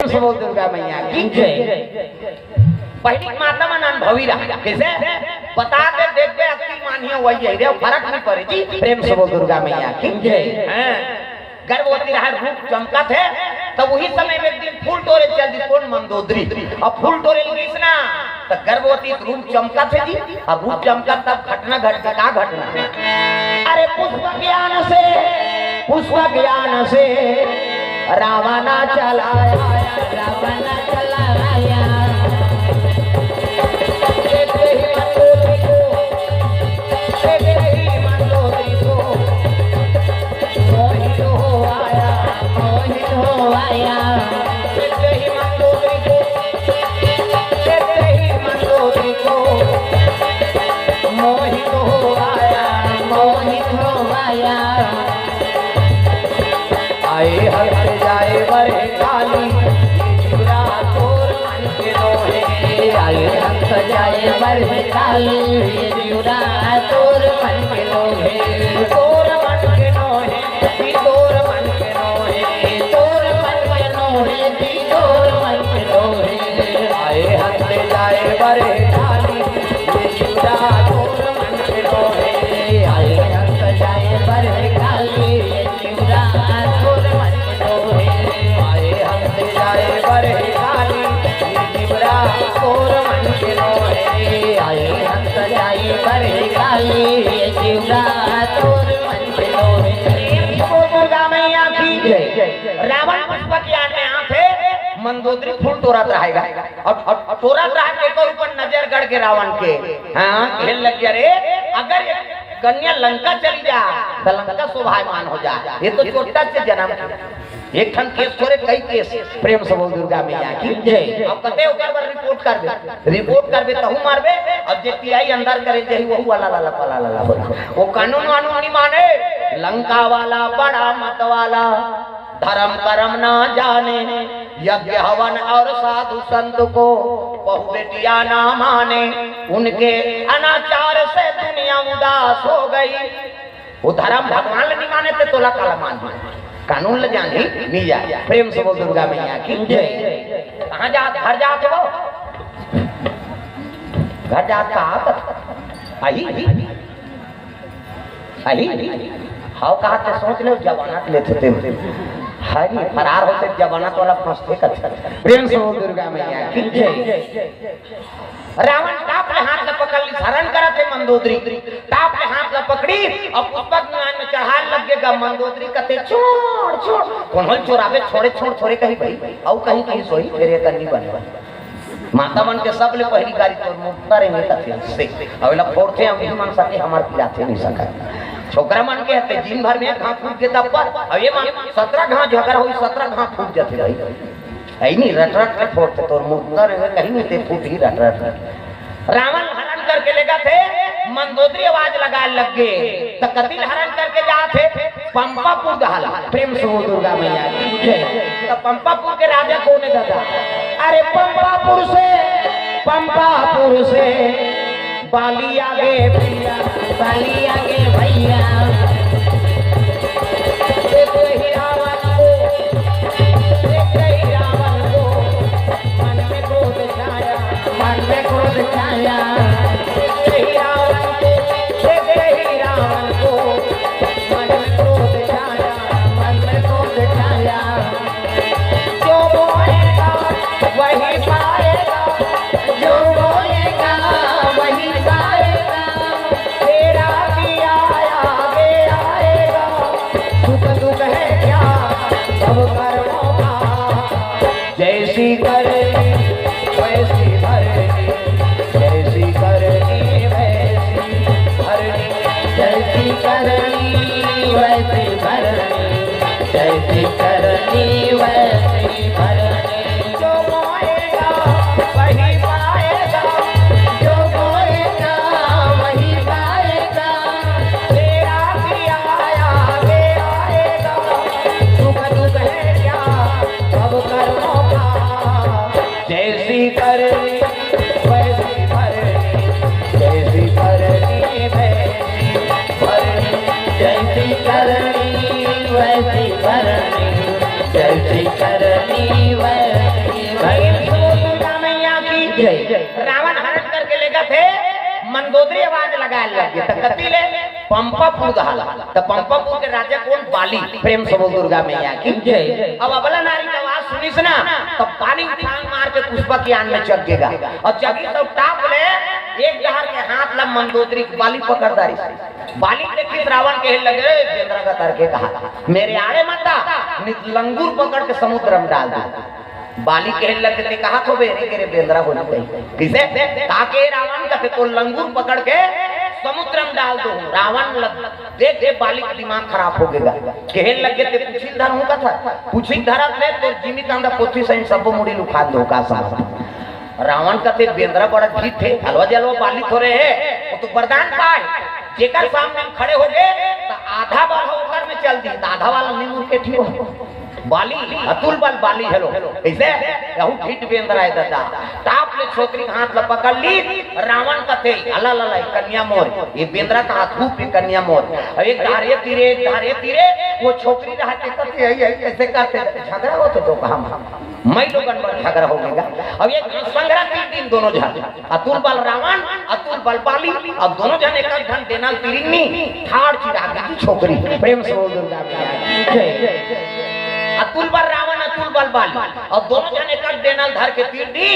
से बोल दुर्गा मैया की जय। पहली माता मन अनुभवी रहा कैसे बता दे देख दे अक्ति मानिए वही है रे फर्क नहीं पड़े जी। प्रेम से बोल दुर्गा मैया की जय। गर्भवती रहा रूप चमका थे तो वही समय में एक दिन फूल टोरे चल दी कौन मंदोदरी और फूल टोरे लगी ना तो गर्भवती रूप चमका थे जी और रूप चमका तब घटना घट का घटना अरे पुष्प ज्ञान से रावण चलाया रावण पुष्प ज्ञान में यहाँ थे मंदोदरी फूल तोड़त रहेगा और तोड़त रहा के ऊपर नजर गड़ के रावण के हाँ खेल लग गया रे अगर कन्या लंका चली जा तो लंका शोभायमान हो जा ये तो छोटा से जन्म एक ठन केस थोड़े कई केस। प्रेम से बोल दुर्गा मैया की जय। अब कते ऊपर पर रिपोर्ट करबे तहु मारबे और जेटीआई अंदर करे जही वहु वाला लाला पला लाला वो कानून वानून नहीं माने लंका वाला बड़ा मत वाला धर्म कर्म ना जाने यज्ञ हवन और साधु संत को बहु बेटिया ना माने उनके अनाचार से दुनिया उदास हो गई। वो धर्म भगवान नहीं माने थे तोला काला मान कानून ले जानी नहीं जा। प्रेम से बोल दुर्गा मैया की जय। कहाँ जा घर जाते हो घर जात कहा आई हाउ कहा थे सोच लो जवानत लेते थे हरी फरार होते जवानत वाला फंसते कच्चा। प्रेम से बोल दुर्गा मैया की जय। रावण टाप ले हाथ में पकड़ ली हरण करा थे मंदोदरी टाप ले हाथ में पकड़ी और पुष्पक ज्ञान में चढ़ाने लगेगा मंदोदरी कहते छोड़ छोड़ कौन होल चोरावे छोड़े छोड़ छोड़े कहीं भाई और कहीं कहीं सोई तेरे करनी बने माता मन के सब ले पहली गाड़ी तो मुक्ता रहेंगे कथे से अवेला फोड़ते हम नहीं मान सके हमार पिलाते नहीं सका छोकरा मन के हते दिन भर में घास फूट के तब पर अब ये मान 17 घास झगड़ा हुई 17 घास फूट जाते भाई ऐ नहीं रट रट के फोड़ते तो मुक्ता रहेंगे कहीं नहीं ते फूट ही रट रट। रावण हरण करके लेगा थे मंदोदरी आवाज लगा लग गए तो कतिल हरण करके जाते पंपापुर दहला। प्रेम से बोल दुर्गा मैया की जय। तो पंपापुर के राजा कौन है दादा अरे पंपापुर से बाली आगे भैया मन में क्रोध छाया जैसी करनी वैसी भरनी जैसी करनी वैसी भरनी जैसी करनी वैसी भरनी जैसी करनी वैसी भरनी जो बोएगा वही पाएगा जो बोएगा वही पाएगा तेरा किया आगे आएगा सुख दुख है क्या सब कर्मों जैसी करनी वैसी भरनी जैसी करनी वैसी भरनी जैसी करनी वैसी भरनी जैसी करनी वैसी रावण हरण करके लेगा थे मंदोदरी आवाज लगाए लगे त कति ले पंपापुर दहाला त पंपापुर के राजा कौन बाली प्रेम से बोल दुर्गा मैया की जय। अब अबला नारी की आवाज सुनी से ना तो बाली उछाल मार के पुष्पा की आन में चढ़ गएगा और जगी तो टाप ले एक दहाड़ के हाथ ला मंदोदरी बाली पकड़दारी बाली देखी रावण के लगे बेंद्रा का तरके कहा मेरे आड़े माता लंगूर पकड़ के समुद्र में डाल दे बाली कह लगे कहा तो बेरे बेंद्रा हो गई किसे ताके रावण का तो लंगूर पकड़ के समुद्र में डाल दो रावण देख के बाली का दिमाग खराब हो गएगा कहे लगे ते पूछी धर हूं का था पूछी धरा ले तो जिमी कांदा पोथी सही सब मुड़ी लुखा दो का साथ रावण का ते बेंद्रा बड़ा जीत थे हलवा जलवा बाली थोड़े है वो तो वरदान पाए जेकर सामने खड़े हो गए तो आधा वाला ऊपर में चल दी आधा वाला नीमूर के ठीक हो बाली अतुल बल बाली हेलो ऐसे यहू फिट बेंद्रा है दादा टाप ले छोकरी हाथ ल पकड़ ली रावण का थे अला ला कन्या मोर ये बेंद्रा का हाथ खूब कन्या मोर अब एक धारे तीरे वो छोकरी रहते करते ऐसे करते झगड़ा हो तो काम मैं लोग झगड़ा हो गएगा अब ये संग्रह 3 दिन दोनों जन अतुल बल रावण अतुल बल बाली अब दोनों जन एक घंटे देना तिरिन्नी ठाड़ चिराग की छोकरी प्रेम से बोल दुर्गा मैया जय। अतुल बल रावण अतुल बल बाली और दोनों जने कट देना धर के तीर दी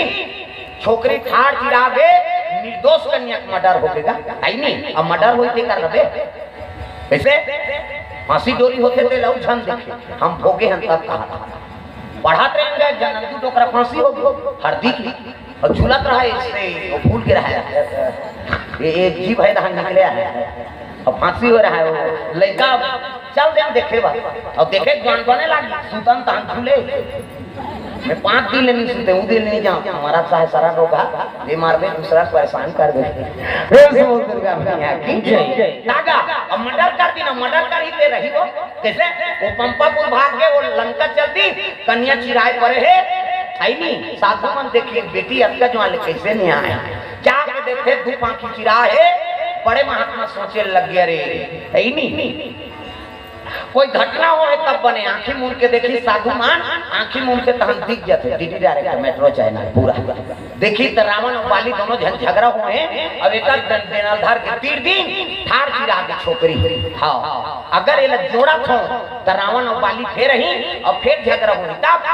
छोकरी ठाड़ चिरागे निर्दोष कन्या का मर्डर हो गएगा आई नहीं अब मर्डर होई थे कर रबे कैसे फांसी डोरी होते थे लव छन देखे हम भोगे हम तब कहा बढ़ाते रहेंगे जनंतु टोकरा फांसी हो गई हरदी की और झूलत रहा इससे वो फूल के रहा ये जी भाई धान निकले है और फांसी हो रहा है वो लड़का चल दे देखे बा और देखे गान बने लगी सुतन तान झूले मैं 5 दिन नहीं सुते हूं दिन नहीं जाऊं हमारा चाहे सारा रोगा बीमार में दूसरा परेशान कर दे प्रेम से बोल दुर्गा मैया की जय। तागा अब मर्डर कर दी ना मर्डर कर ही दे रही हो कैसे वो पंपापुर भाग के वो लंका चलती कन्या चिराए पड़े है आई नहीं साधु मन देखिए बेटी अक्का जो वाले कैसे नहीं आए क्या के देखे धूप आंखी चिरा है बड़े महात्मा सोचे लग गया रे आई नहीं कोई घटना हो है तब बने आंखी मूंद के देखी साधु मान आंखी मूंद से तहन दिख जाते डीडी डायरेक्टर मेट्रो चैनल पूरा देखी तो रावण और बाली दोनों झगड़ा हुए हैं अब एक देनाधार के 3 दिन ठाड़ चिरा के छोकरी हाँ अगर ये जोड़ा थो तो रावण और बाली फिर ही और फिर झगड़ा हुई तब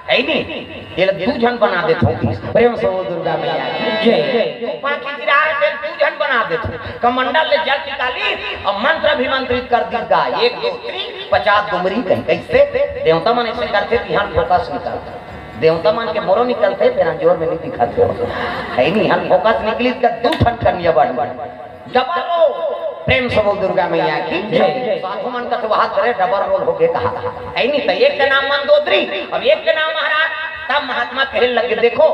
है नहीं ये लोग 2 जन बना देते हो प्रेम से वो दुर्गा मैया जय। पांकी गिरा है 2 जन बना देते कमंडल ले जल निकाली और मंत्र अभिमंत्रित कर दी गा 1 2 3 50 डुमरी कहीं कैसे देवता मन ऐसे करते थे यहाँ फोकस निकालता देवता मन के मोरो निकलते तेरा जोर में नहीं दिखाते है नहीं हम फोकस निकली का 2 ठन कन्या बढ़ डबल प्रेम से बोल दुर्गा मैया की जय। साधु मन का तो वहां करे डबल रोल हो गए कहा ऐ नहीं तो एक का नाम मंदोदरी अब एक का नाम महाराज तब महात्मा कहने लगे देखो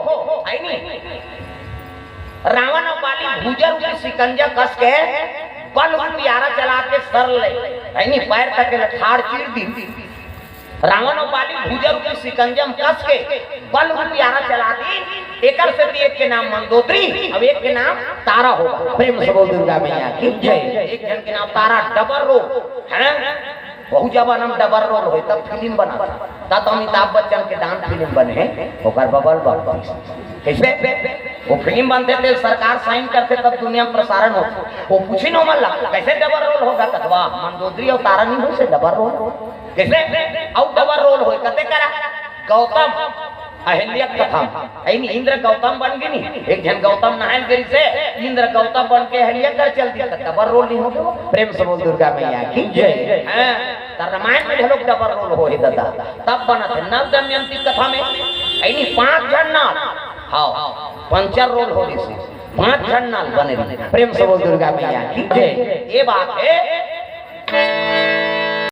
ऐ नहीं रावण और बाली भूजर के शिकंजा कस के बल प्यारा चला के सर ले ऐ नहीं पैर तक लठाड़ चीर दी रावण और बाली भूजर के शिकंजम कस के बल प्यारा चला दी एकर से एक के नाम मंदोदरी अब एक के नाम तारा होगा प्रेम से बोल दुर्गा मैया की जय। एक जन के नाम तारा डबल रोल है बहुत जबान हम डबल रोल हो तब फिल्म बना तब अमिताभ बच्चन के डांस फिल्म बने ओकर बबल बल कैसे वो फिल्म बनते थे सरकार साइन करते तब दुनिया में प्रसारण हो वो पूछी नो मल्ला कैसे डबल रोल होगा कथवा मंदोदरी और तारा नहीं हो से डबल रोल कैसे और डबल रोल हो कते करा गौतम अहिल्या कथा इंद्र गौतम बन गई नहीं एक जन गौतम नारायण गिरी से इंद्र गौतम बन के अहिल्या कर चल दिया डबल रोल नहीं हो गया प्रेम से बोल दुर्गा मैया की जय। रामायण में लोग डबल रोल हो दादा तब बना थे नल दमयंती कथा में ऐनी 5 जन नाल हाँ पंचर रोल हो रही 5 जन नाल बने प्रेम से बोल दुर्गा मैया की जय। ये बात है